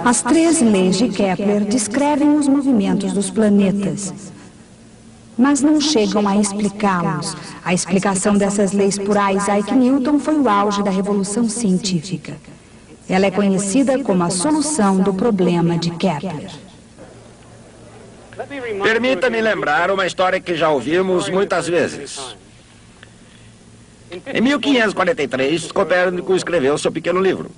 As 3 leis de Kepler descrevem os movimentos dos planetas, mas não chegam a explicá-los. A explicação dessas leis por Isaac Newton foi o auge da revolução científica. Ela é conhecida como a solução do problema de Kepler. Permita-me lembrar uma história que já ouvimos muitas vezes. Em 1543, Copérnico escreveu seu pequeno livro.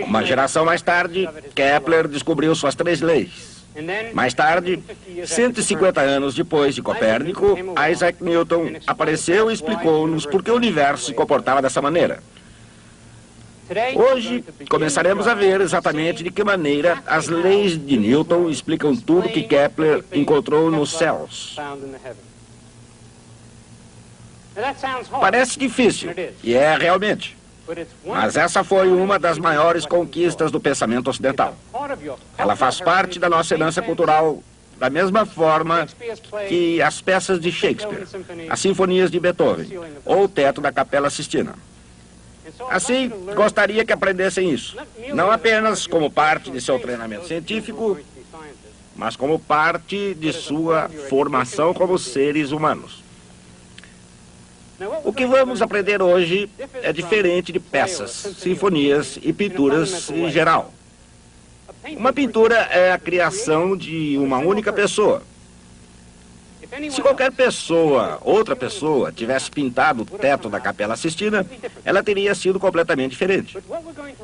Uma geração mais tarde, Kepler descobriu suas 3 leis. Mais tarde, 150 anos depois de Copérnico, Isaac Newton apareceu e explicou-nos por que o universo se comportava dessa maneira. Hoje, começaremos a ver exatamente de que maneira as leis de Newton explicam tudo que Kepler encontrou nos céus. Parece difícil, e é realmente. Mas essa foi uma das maiores conquistas do pensamento ocidental. Ela faz parte da nossa herança cultural da mesma forma que as peças de Shakespeare, as sinfonias de Beethoven ou o teto da Capela Sistina. Assim, gostaria que aprendessem isso, não apenas como parte de seu treinamento científico, mas como parte de sua formação como seres humanos. O que vamos aprender hoje é diferente de peças, sinfonias e pinturas em geral. Uma pintura é a criação de uma única pessoa. Se qualquer pessoa, outra pessoa, tivesse pintado o teto da Capela Sistina, ela teria sido completamente diferente.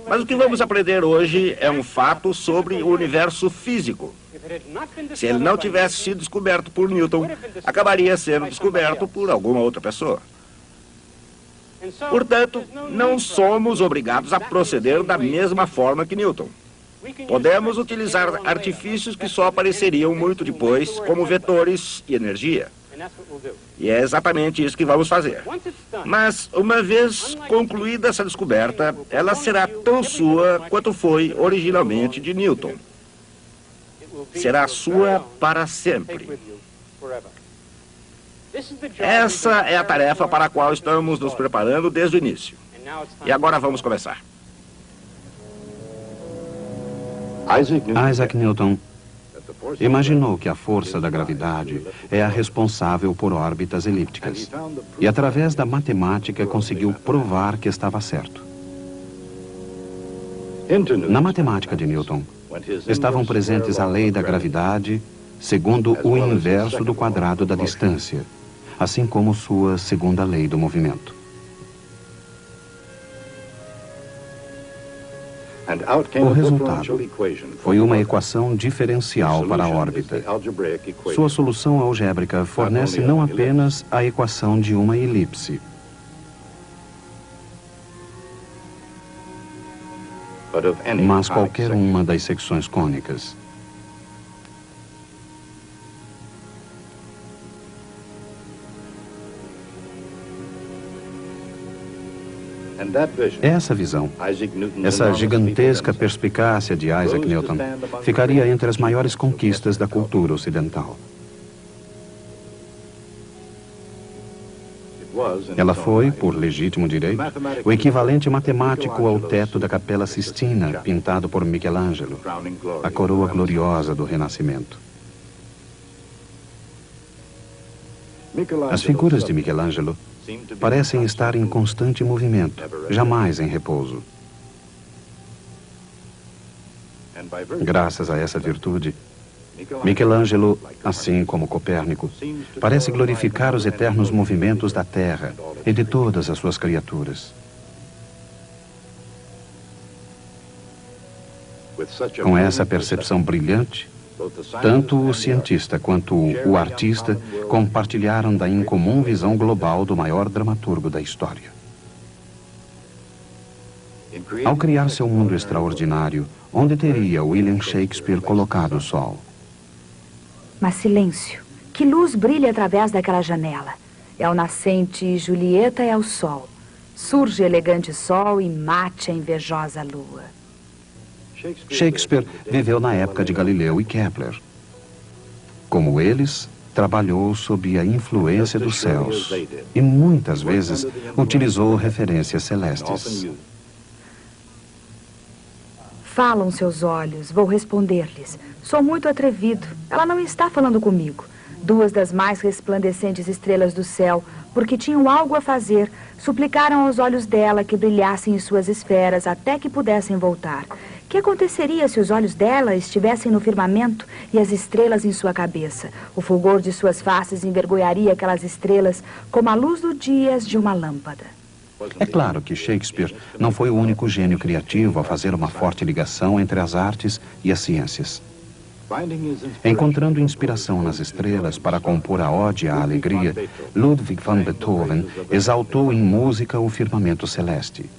Mas o que vamos aprender hoje é um fato sobre o universo físico. Se ele não tivesse sido descoberto por Newton, acabaria sendo descoberto por alguma outra pessoa. Portanto, não somos obrigados a proceder da mesma forma que Newton. Podemos utilizar artifícios que só apareceriam muito depois, como vetores e energia. E é exatamente isso que vamos fazer. Mas, uma vez concluída essa descoberta, ela será tão sua quanto foi originalmente de Newton. Será sua para sempre. Essa é a tarefa para a qual estamos nos preparando desde o início. E agora vamos começar. Isaac Newton imaginou que a força da gravidade é a responsável por órbitas elípticas. E através da matemática conseguiu provar que estava certo. Na matemática de Newton, estavam presentes a lei da gravidade segundo o inverso do quadrado da distância, assim como sua segunda lei do movimento. O resultado foi uma equação diferencial para a órbita. Sua solução algébrica fornece não apenas a equação de uma elipse, mas qualquer uma das secções cônicas. Essa visão, essa gigantesca perspicácia de Isaac Newton, ficaria entre as maiores conquistas da cultura ocidental. Ela foi, por legítimo direito, o equivalente matemático ao teto da Capela Sistina, pintado por Michelangelo, a coroa gloriosa do Renascimento. As figuras de Michelangelo parecem estar em constante movimento, jamais em repouso. Graças a essa virtude, Michelangelo, assim como Copérnico, parece glorificar os eternos movimentos da Terra e de todas as suas criaturas. Com essa percepção brilhante, tanto o cientista quanto o artista compartilharam da incomum visão global do maior dramaturgo da história. Ao criar seu mundo extraordinário, onde teria William Shakespeare colocado o sol? Mas silêncio. Que luz brilha através daquela janela? É o nascente e Julieta é o sol. Surge elegante sol e mate a invejosa lua. Shakespeare viveu na época de Galileu e Kepler. Como eles, trabalhou sob a influência dos céus e muitas vezes utilizou referências celestes. Falam seus olhos, vou responder-lhes. Sou muito atrevido. Ela não está falando comigo. Duas das mais resplandecentes estrelas do céu, porque tinham algo a fazer, suplicaram aos olhos dela que brilhassem em suas esferas até que pudessem voltar. Que aconteceria se os olhos dela estivessem no firmamento e as estrelas em sua cabeça? O fulgor de suas faces envergonharia aquelas estrelas como a luz do dia de uma lâmpada. É claro que Shakespeare não foi o único gênio criativo a fazer uma forte ligação entre as artes e as ciências. Encontrando inspiração nas estrelas para compor a Ode à Alegria, Ludwig van Beethoven exaltou em música o firmamento celeste.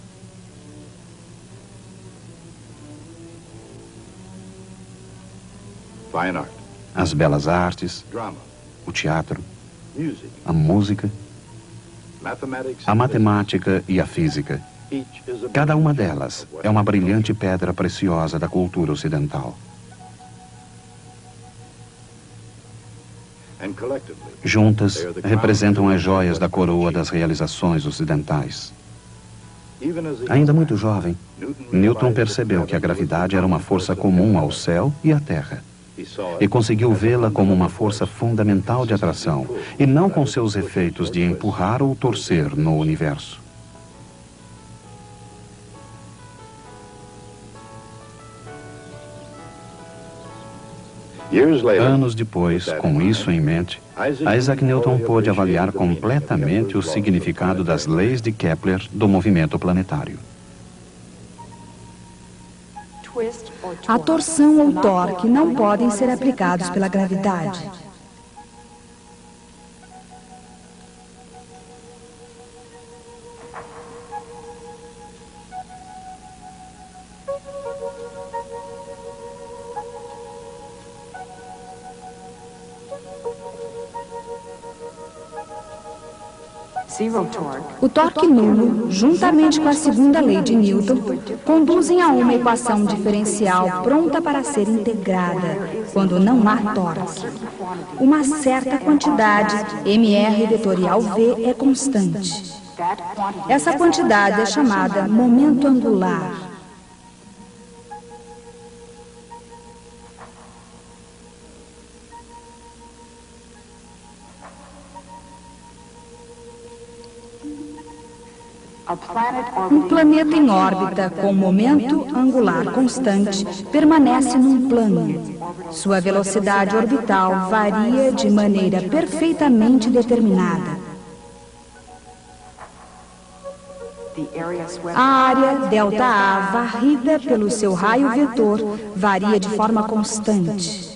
As belas artes, o teatro, a música, a matemática e a física. Cada uma delas é uma brilhante pedra preciosa da cultura ocidental. Juntas, representam as joias da coroa das realizações ocidentais. Ainda muito jovem, Newton percebeu que a gravidade era uma força comum ao céu e à terra. E conseguiu vê-la como uma força fundamental de atração, e não com seus efeitos de empurrar ou torcer no universo. Anos depois, com isso em mente, Isaac Newton pôde avaliar completamente o significado das leis de Kepler do movimento planetário. A torção ou torque não podem ser aplicados pela gravidade. O torque nulo, juntamente com a segunda lei de Newton, conduzem a uma equação diferencial pronta para ser integrada quando não há torque. Uma certa quantidade, mr vetorial v, é constante. Essa quantidade é chamada momento angular. Um planeta em órbita com momento angular constante permanece num plano. Sua velocidade orbital varia de maneira perfeitamente determinada. A área ΔA varrida pelo seu raio vetor varia de forma constante.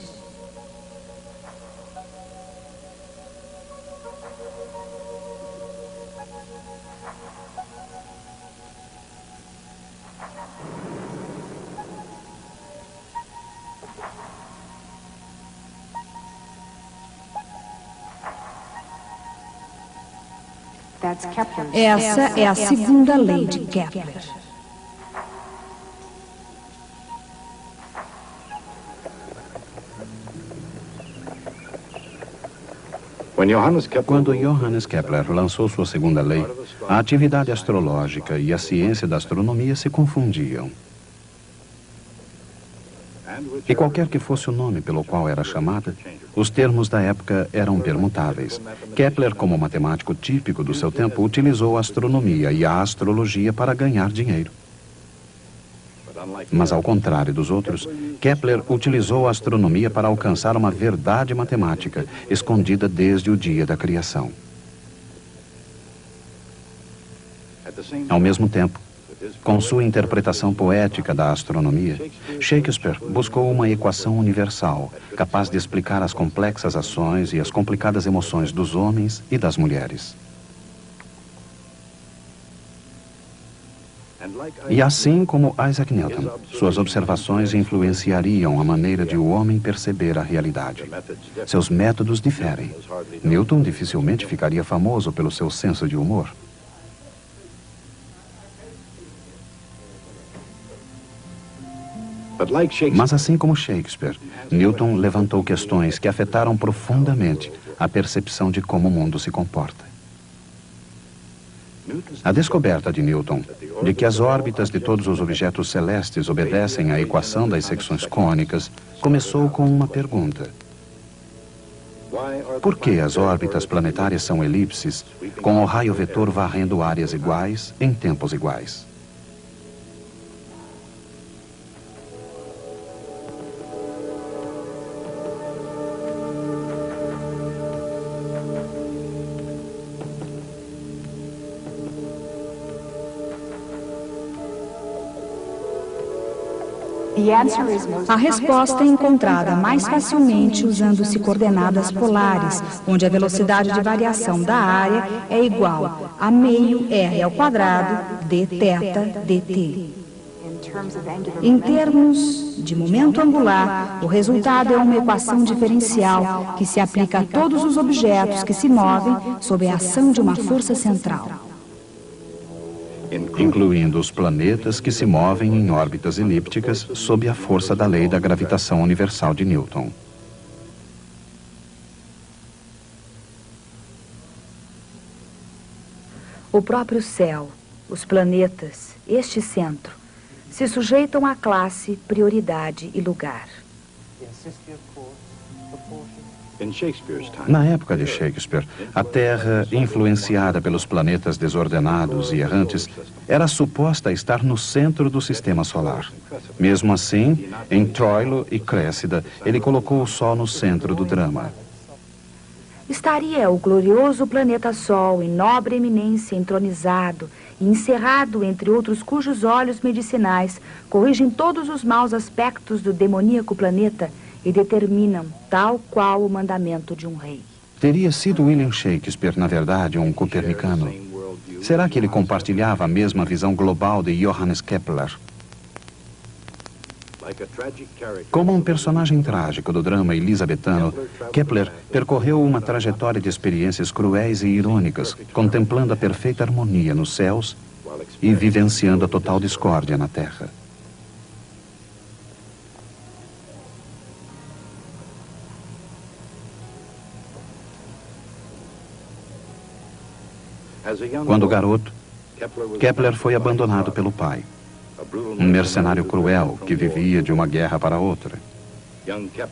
Essa é a segunda lei de Kepler. Quando Johannes Kepler lançou sua segunda lei, a atividade astrológica e a ciência da astronomia se confundiam. E qualquer que fosse o nome pelo qual era chamada, os termos da época eram permutáveis. Kepler, como matemático típico do seu tempo, utilizou a astronomia e a astrologia para ganhar dinheiro. Mas, ao contrário dos outros, Kepler utilizou a astronomia para alcançar uma verdade matemática, escondida desde o dia da criação. Ao mesmo tempo, com sua interpretação poética da astronomia, Shakespeare buscou uma equação universal, capaz de explicar as complexas ações e as complicadas emoções dos homens e das mulheres. E assim como Isaac Newton, suas observações influenciariam a maneira de o homem perceber a realidade. Seus métodos diferem. Newton dificilmente ficaria famoso pelo seu senso de humor. Mas assim como Shakespeare, Newton levantou questões que afetaram profundamente a percepção de como o mundo se comporta. A descoberta de Newton de que as órbitas de todos os objetos celestes obedecem à equação das secções cônicas começou com uma pergunta. Por que as órbitas planetárias são elipses, com o raio vetor varrendo áreas iguais em tempos iguais? A resposta é encontrada mais facilmente usando-se coordenadas polares, onde a velocidade de variação da área é igual a meio r ao quadrado d θ dt. Em termos de momento angular, o resultado é uma equação diferencial que se aplica a todos os objetos que se movem sob a ação de uma força central, incluindo os planetas que se movem em órbitas elípticas sob a força da lei da gravitação universal de Newton. O próprio céu, os planetas, este centro, se sujeitam à classe, prioridade e lugar. Na época de Shakespeare, a Terra, influenciada pelos planetas desordenados e errantes, era suposta estar no centro do sistema solar. Mesmo assim, em Troilo e Créssida, ele colocou o Sol no centro do drama. Estaria o glorioso planeta Sol em nobre eminência entronizado e encerrado entre outros cujos olhos medicinais corrigem todos os maus aspectos do demoníaco planeta e determinam tal qual o mandamento de um rei. Teria sido William Shakespeare, na verdade, um copernicano? Será que ele compartilhava a mesma visão global de Johannes Kepler? Como um personagem trágico do drama elisabetano, Kepler percorreu uma trajetória de experiências cruéis e irônicas, contemplando a perfeita harmonia nos céus e vivenciando a total discórdia na Terra. Quando garoto, Kepler foi abandonado pelo pai, um mercenário cruel que vivia de uma guerra para outra.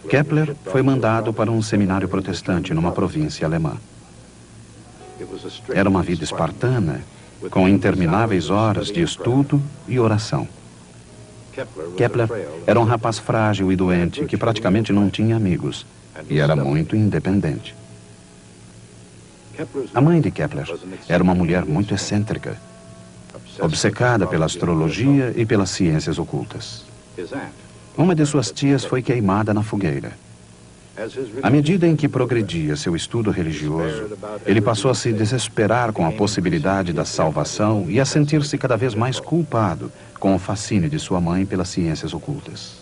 Kepler foi mandado para um seminário protestante numa província alemã. Era uma vida espartana, com intermináveis horas de estudo e oração. Kepler era um rapaz frágil e doente que praticamente não tinha amigos e era muito independente. A mãe de Kepler era uma mulher muito excêntrica, obcecada pela astrologia e pelas ciências ocultas. Uma de suas tias foi queimada na fogueira. À medida em que progredia seu estudo religioso, ele passou a se desesperar com a possibilidade da salvação e a sentir-se cada vez mais culpado com o fascínio de sua mãe pelas ciências ocultas.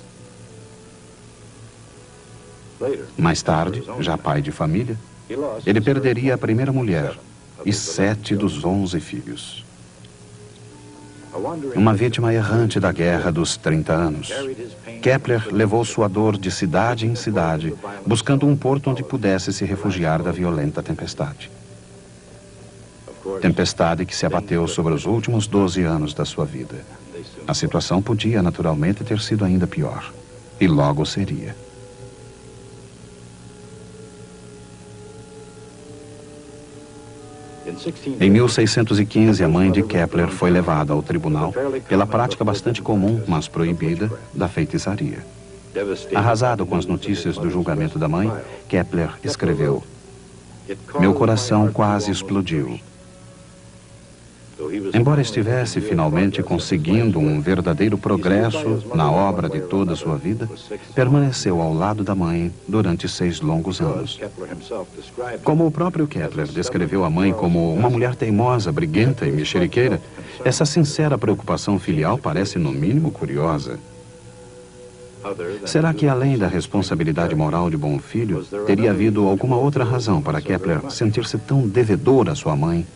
Mais tarde, já pai de família, ele perderia a primeira mulher e 7 dos 11 filhos. Uma vítima errante da Guerra dos 30 anos, Kepler levou sua dor de cidade em cidade, buscando um porto onde pudesse se refugiar da violenta tempestade. Tempestade que se abateu sobre os últimos 12 anos da sua vida. A situação podia, naturalmente, ter sido ainda pior. E logo seria. Em 1615, a mãe de Kepler foi levada ao tribunal pela prática bastante comum, mas proibida, da feitiçaria. Arrasado com as notícias do julgamento da mãe, Kepler escreveu: "Meu coração quase explodiu. Embora estivesse finalmente conseguindo um verdadeiro progresso na obra de toda a sua vida, permaneceu ao lado da mãe durante 6 longos anos. Como o próprio Kepler descreveu a mãe como uma mulher teimosa, briguenta e mexeriqueira, essa sincera preocupação filial parece no mínimo curiosa. Será que, além da responsabilidade moral de bom filho, teria havido alguma outra razão para Kepler sentir-se tão devedor à sua mãe?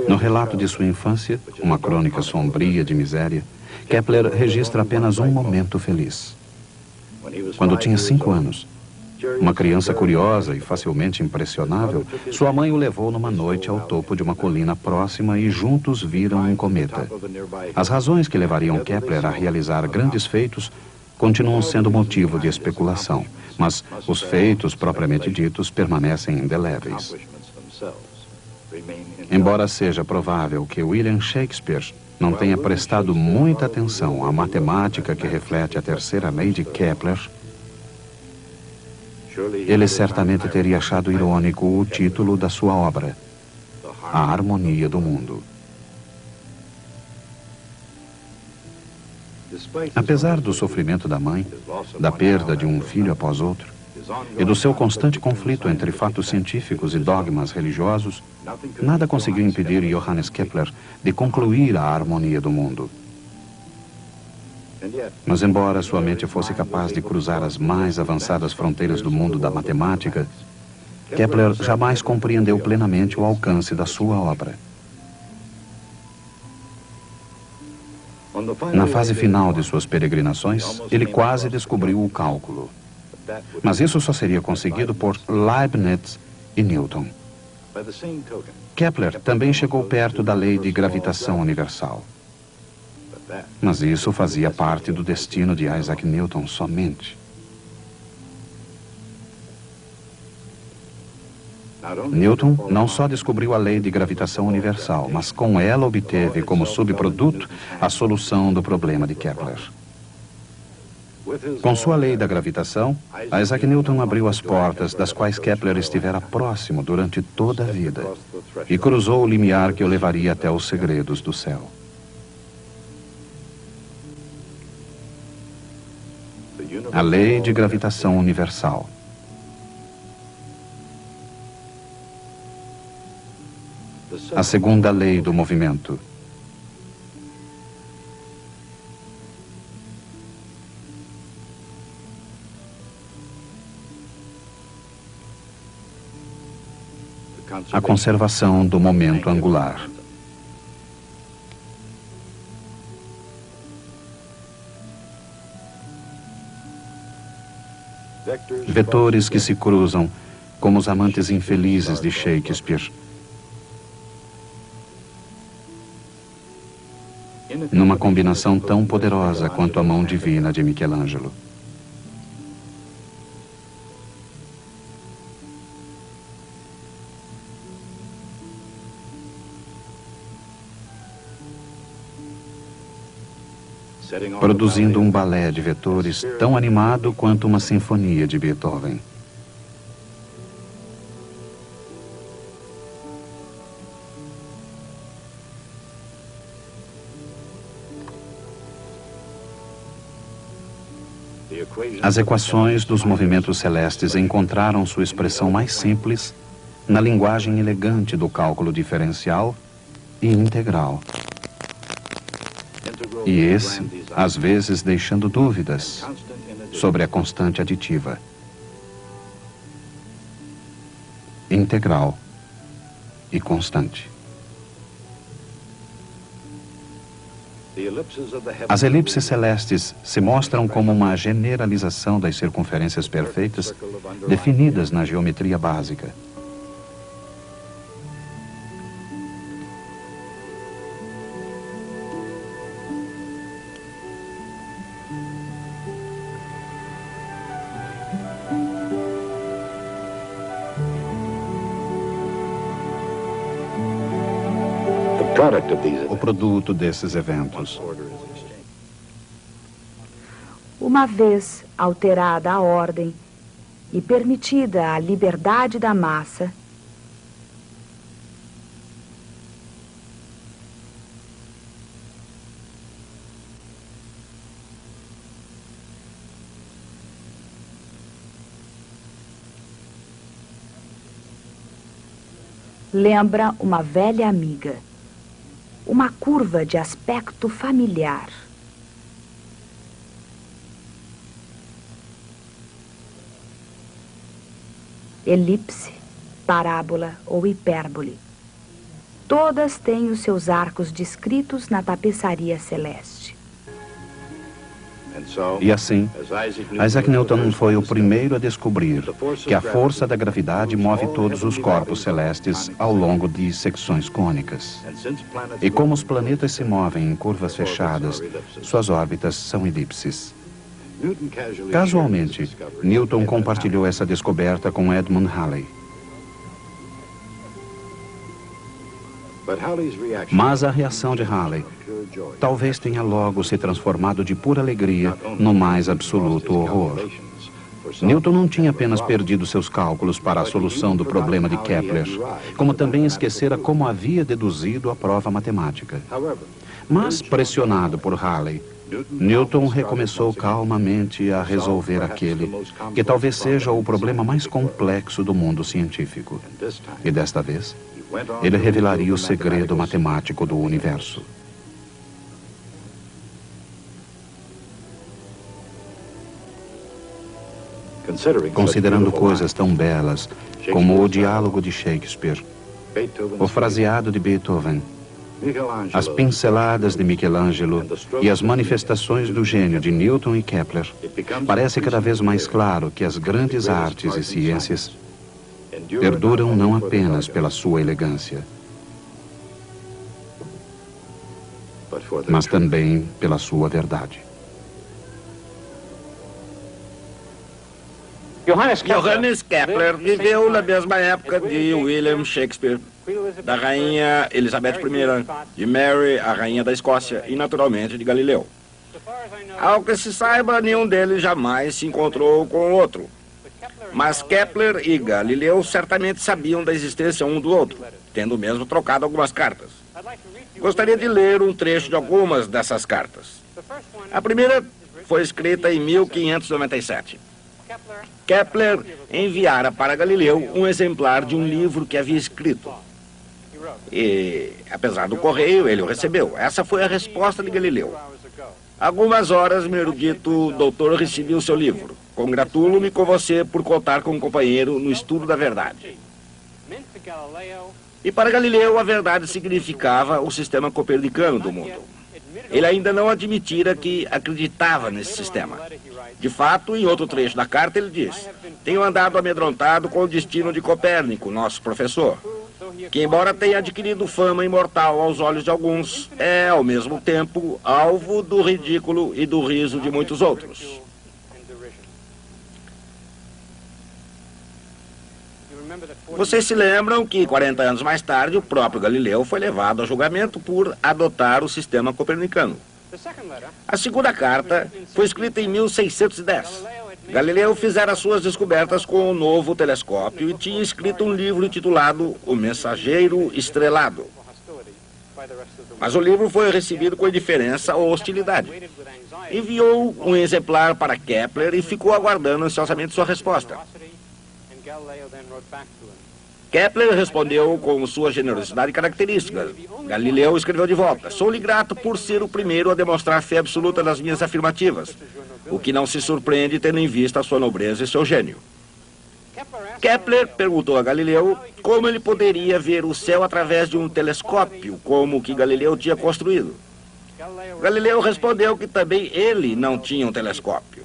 No relato de sua infância, uma crônica sombria de miséria, Kepler registra apenas um momento feliz. Quando tinha 5 anos, uma criança curiosa e facilmente impressionável, sua mãe o levou numa noite ao topo de uma colina próxima e juntos viram um cometa. As razões que levariam Kepler a realizar grandes feitos continuam sendo motivo de especulação, mas os feitos propriamente ditos permanecem indeléveis. Embora seja provável que William Shakespeare não tenha prestado muita atenção à matemática que reflete a terceira lei de Kepler, ele certamente teria achado irônico o título da sua obra, A Harmonia do Mundo. Apesar do sofrimento da mãe, da perda de um filho após outro, e do seu constante conflito entre fatos científicos e dogmas religiosos, nada conseguiu impedir Johannes Kepler de concluir a harmonia do mundo. Mas embora sua mente fosse capaz de cruzar as mais avançadas fronteiras do mundo da matemática, Kepler jamais compreendeu plenamente o alcance da sua obra. Na fase final de suas peregrinações, ele quase descobriu o cálculo. Mas isso só seria conseguido por Leibniz e Newton. Kepler também chegou perto da lei de gravitação universal. Mas isso fazia parte do destino de Isaac Newton somente. Newton não só descobriu a lei de gravitação universal, mas com ela obteve como subproduto a solução do problema de Kepler. Com sua lei da gravitação, Isaac Newton abriu as portas das quais Kepler estivera próximo durante toda a vida e cruzou o limiar que o levaria até os segredos do céu. A lei de gravitação universal. A segunda lei do movimento. A conservação do momento angular. Vetores que se cruzam como os amantes infelizes de Shakespeare. Numa combinação tão poderosa quanto a mão divina de Michelangelo. Produzindo um balé de vetores tão animado quanto uma sinfonia de Beethoven. As equações dos movimentos celestes encontraram sua expressão mais simples na linguagem elegante do cálculo diferencial e integral. E esse, às vezes, deixando dúvidas sobre a constante aditiva. Integral e constante. As elipses celestes se mostram como uma generalização das circunferências perfeitas definidas na geometria básica. O produto desses eventos. Uma vez alterada a ordem e permitida a liberdade da massa, lembra uma velha amiga. Uma curva de aspecto familiar. Elipse, parábola ou hipérbole. Todas têm os seus arcos descritos na tapeçaria celeste. E assim, Isaac Newton foi o primeiro a descobrir que a força da gravidade move todos os corpos celestes ao longo de secções cônicas. E como os planetas se movem em curvas fechadas, suas órbitas são elipses. Casualmente, Newton compartilhou essa descoberta com Edmund Halley. Mas a reação de Halley talvez tenha logo se transformado de pura alegria no mais absoluto horror. Newton não tinha apenas perdido seus cálculos para a solução do problema de Kepler, como também esquecera como havia deduzido a prova matemática. Mas, pressionado por Halley, Newton recomeçou calmamente a resolver aquele que talvez seja o problema mais complexo do mundo científico. E desta vez, ele revelaria o segredo matemático do universo. Considerando coisas tão belas como o diálogo de Shakespeare, o fraseado de Beethoven, as pinceladas de Michelangelo e as manifestações do gênio de Newton e Kepler, parece cada vez mais claro que as grandes artes e ciências perduram não apenas pela sua elegância, mas também pela sua verdade. Johannes Kepler viveu na mesma época de William Shakespeare, da rainha Elizabeth I, de Mary, a rainha da Escócia, e naturalmente de Galileu. Ao que se saiba, nenhum deles jamais se encontrou com o outro. Mas Kepler e Galileu certamente sabiam da existência um do outro, tendo mesmo trocado algumas cartas. Gostaria de ler um trecho de algumas dessas cartas. A primeira foi escrita em 1597. Kepler enviara para Galileu um exemplar de um livro que havia escrito. E, apesar do correio, ele o recebeu. Essa foi a resposta de Galileu. Algumas horas, meu erudito doutor, recebi o seu livro. Congratulo-me com você por contar com um companheiro no estudo da verdade. E para Galileu, a verdade significava o sistema copernicano do mundo. Ele ainda não admitira que acreditava nesse sistema. De fato, em outro trecho da carta, ele diz: tenho andado amedrontado com o destino de Copérnico, nosso professor, que, embora tenha adquirido fama imortal aos olhos de alguns, é, ao mesmo tempo, alvo do ridículo e do riso de muitos outros. Vocês se lembram que, 40 anos mais tarde, o próprio Galileu foi levado a julgamento por adotar o sistema copernicano. A segunda carta foi escrita em 1610. Galileu fizera suas descobertas com o novo telescópio e tinha escrito um livro intitulado O Mensageiro Estrelado. Mas o livro foi recebido com indiferença ou hostilidade. Enviou um exemplar para Kepler e ficou aguardando ansiosamente sua resposta. Kepler respondeu com sua generosidade característica. Galileu escreveu de volta: sou-lhe grato por ser o primeiro a demonstrar fé absoluta nas minhas afirmativas, o que não se surpreende tendo em vista a sua nobreza e seu gênio. Kepler perguntou a Galileu como ele poderia ver o céu através de um telescópio, como o que Galileu tinha construído. Galileu respondeu que também ele não tinha um telescópio.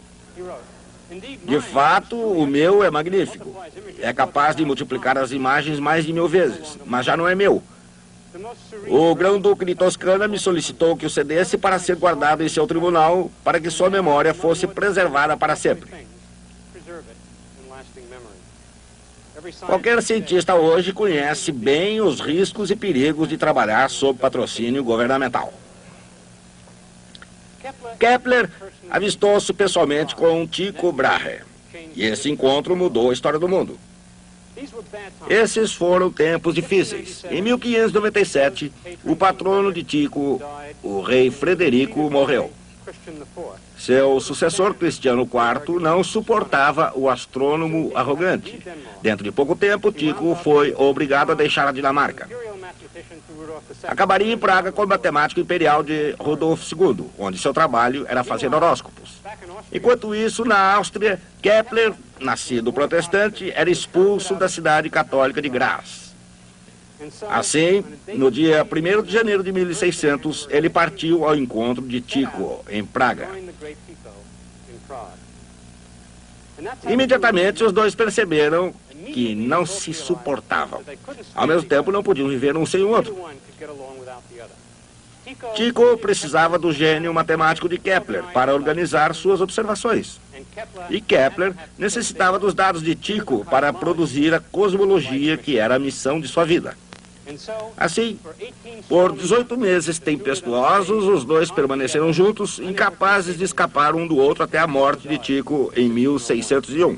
De fato, o meu é magnífico. É capaz de multiplicar as imagens mais de 1000 vezes, mas já não é meu. O Grão-Duque de Toscana me solicitou que o cedesse para ser guardado em seu tribunal, para que sua memória fosse preservada para sempre. Qualquer cientista hoje conhece bem os riscos e perigos de trabalhar sob patrocínio governamental. Kepler avistou-se pessoalmente com Tycho Brahe, e esse encontro mudou a história do mundo. Esses foram tempos difíceis. Em 1597, o patrono de Tycho, o rei Frederico, morreu. Seu sucessor, Cristiano IV, não suportava o astrônomo arrogante. Dentro de pouco tempo, Tycho foi obrigado a deixar a Dinamarca. Acabaria em Praga com o matemático imperial de Rudolf II, onde seu trabalho era fazer horóscopos. Enquanto isso, na Áustria, Kepler, nascido protestante, era expulso da cidade católica de Graz. Assim, no dia 1º de janeiro de 1600, ele partiu ao encontro de Tycho, em Praga. Imediatamente, os dois perceberam que não se suportavam. Ao mesmo tempo, não podiam viver um sem o outro. Tycho precisava do gênio matemático de Kepler para organizar suas observações. E Kepler necessitava dos dados de Tycho para produzir a cosmologia que era a missão de sua vida. Assim, por 18 meses tempestuosos, os dois permaneceram juntos, incapazes de escapar um do outro até a morte de Tycho em 1601.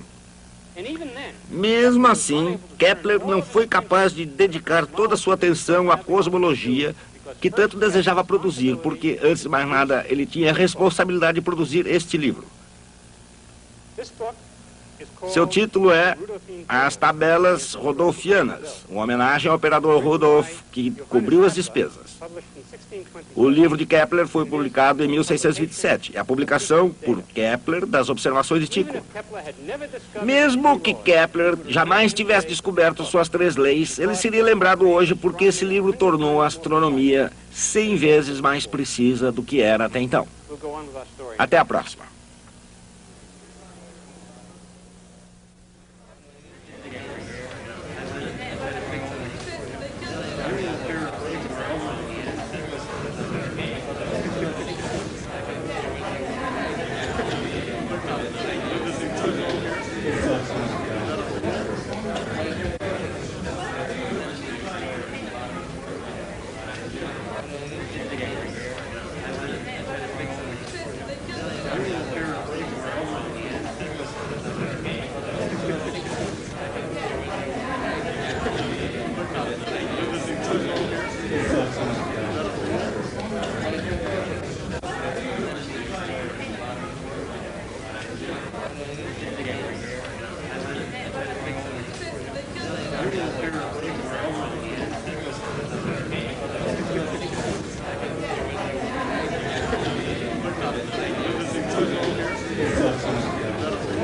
Mesmo assim, Kepler não foi capaz de dedicar toda a sua atenção à cosmologia que tanto desejava produzir, porque, antes de mais nada, ele tinha a responsabilidade de produzir este livro. Seu título é As Tabelas Rudolfianas, uma homenagem ao operador Rudolf, que cobriu as despesas. O livro de Kepler foi publicado em 1627, a publicação por Kepler das observações de Tycho. Mesmo que Kepler jamais tivesse descoberto suas 3 leis, ele seria lembrado hoje porque esse livro tornou a astronomia 100 vezes mais precisa do que era até então. Até a próxima.